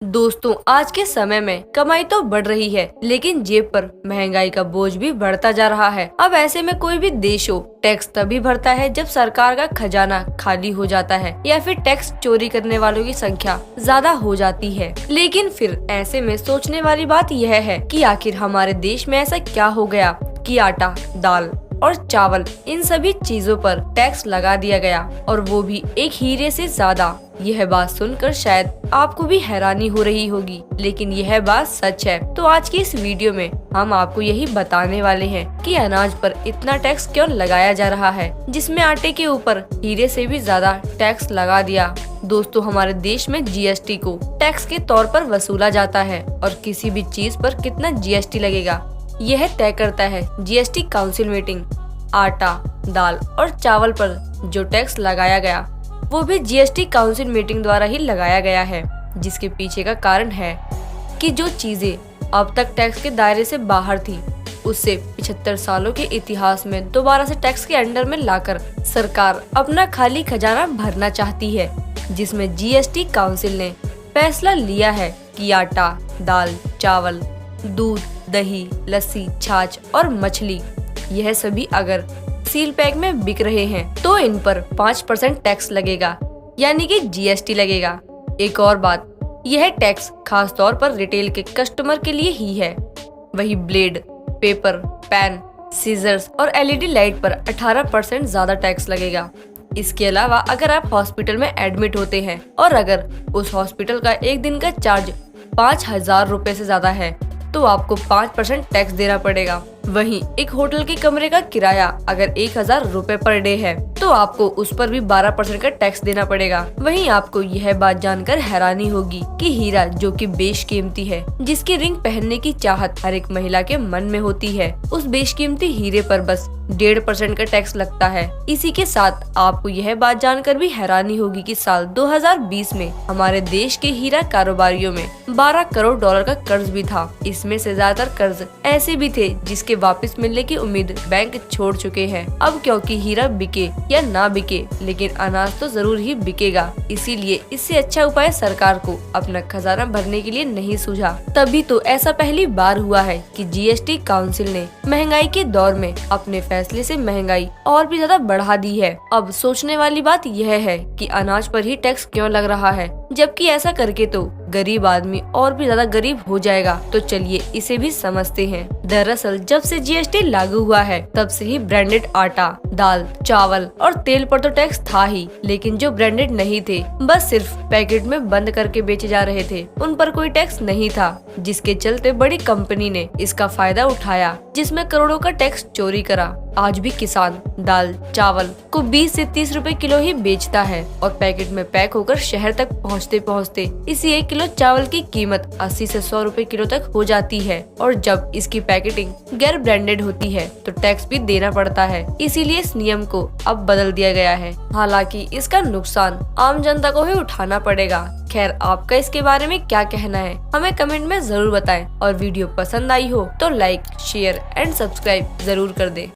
दोस्तों, आज के समय में कमाई तो बढ़ रही है, लेकिन जेब पर महंगाई का बोझ भी बढ़ता जा रहा है। अब ऐसे में कोई भी देश हो, टैक्स तभी भरता है जब सरकार का खजाना खाली हो जाता है या फिर टैक्स चोरी करने वालों की संख्या ज्यादा हो जाती है। लेकिन फिर ऐसे में सोचने वाली बात यह है कि आखिर हमारे देश में ऐसा क्या हो गया कि आटा, दाल और चावल, इन सभी चीजों पर टैक्स लगा दिया गया, और वो भी एक हीरे से ज्यादा। यह बात सुनकर शायद आपको भी हैरानी हो रही होगी, लेकिन यह बात सच है। तो आज की इस वीडियो में हम आपको यही बताने वाले हैं कि अनाज पर इतना टैक्स क्यों लगाया जा रहा है, जिसमें आटे के ऊपर हीरे से भी ज्यादा टैक्स लगा दिया। दोस्तों, हमारे देश में जीएसटी को टैक्स के तौर पर वसूला जाता है, और किसी भी चीज पर कितना जीएसटी लगेगा यह तय करता है जीएसटी काउंसिल मीटिंग। आटा, दाल और चावल पर जो टैक्स लगाया गया वो भी जीएसटी काउंसिल मीटिंग द्वारा ही लगाया गया है, जिसके पीछे का कारण है कि जो चीजें अब तक टैक्स के दायरे से बाहर थी, उससे 75 सालों के इतिहास में दोबारा से टैक्स के अंडर में लाकर सरकार अपना खाली खजाना भरना चाहती है। जिसमें जीएसटी काउंसिल ने फैसला लिया है कि आटा, दाल, चावल, दूध, दही, लस्सी, छाछ और मछली, यह सभी अगर सील पैक में बिक रहे हैं तो इन पर 5% टैक्स लगेगा, यानी कि जीएसटी लगेगा। एक और बात, यह टैक्स खास तौर पर रिटेल के कस्टमर के लिए ही है। वही ब्लेड, पेपर, पेन, सीजर्स और एलईडी लाइट पर 18% ज्यादा टैक्स लगेगा। इसके अलावा अगर आप हॉस्पिटल में एडमिट होते हैं और अगर उस हॉस्पिटल का एक दिन का चार्ज 5,000 रुपए से ज्यादा है तो आपको 5% टैक्स देना पड़ेगा। वहीं एक होटल के कमरे का किराया अगर 1,000 रुपए पर डे है तो आपको उस पर भी 12% का टैक्स देना पड़ेगा। वहीं आपको यह बात जानकर हैरानी होगी कि हीरा, जो कि बेशकीमती है, जिसकी रिंग पहनने की चाहत हर एक महिला के मन में होती है, उस बेशकीमती हीरे पर बस 1.5% का टैक्स लगता है। इसी के साथ आपको यह बात जानकर भी हैरानी होगी कि साल 2020 में हमारे देश के हीरा कारोबारियों में 12 करोड़ डॉलर का कर्ज भी था। इसमें से ज्यादातर कर्ज ऐसे भी थे जिसके वापस मिलने की उम्मीद बैंक छोड़ चुके हैं। अब क्योंकि हीरा बिके या ना बिके, लेकिन अनाज तो जरूर ही बिकेगा, इसीलिए इससे अच्छा उपाय सरकार को अपना खजाना भरने के लिए नहीं सूझा। तभी तो ऐसा पहली बार हुआ है कि जीएसटी काउंसिल ने महंगाई के दौर में अपने फैसले से महंगाई और भी ज्यादा बढ़ा दी है। अब सोचने वाली बात यह है कि अनाज पर ही टैक्स क्यों लग रहा है, जबकि ऐसा करके तो गरीब आदमी और भी ज्यादा गरीब हो जाएगा। तो चलिए इसे भी समझते हैं। दरअसल जब से जीएसटी लागू हुआ है तब से ही ब्रांडेड आटा, दाल, चावल और तेल पर तो टैक्स था ही, लेकिन जो ब्रांडेड नहीं थे, बस सिर्फ पैकेट में बंद करके बेचे जा रहे थे, उन पर कोई टैक्स नहीं था, जिसके चलते बड़ी कंपनी ने इसका फायदा उठाया, जिसमें करोड़ों का टैक्स चोरी करा। आज भी किसान दाल, चावल को 20 से 30 रुपए किलो ही बेचता है, और पैकेट में पैक होकर शहर तक पहुँचते पहुँचते इसी 1 किलो चावल की कीमत 80 से 100 रुपए किलो तक हो जाती है। और जब इसकी पैकेटिंग गैर ब्रांडेड होती है तो टैक्स भी देना पड़ता है। इसीलिए इस नियम को अब बदल दिया गया है। हालांकि इसका नुकसान आम जनता को ही उठाना पड़ेगा। खैर, आपका इसके बारे में क्या कहना है, हमें कमेंट में जरूर बताएं। और वीडियो पसंद आई हो तो लाइक, शेयर एंड सब्सक्राइब जरूर कर दें।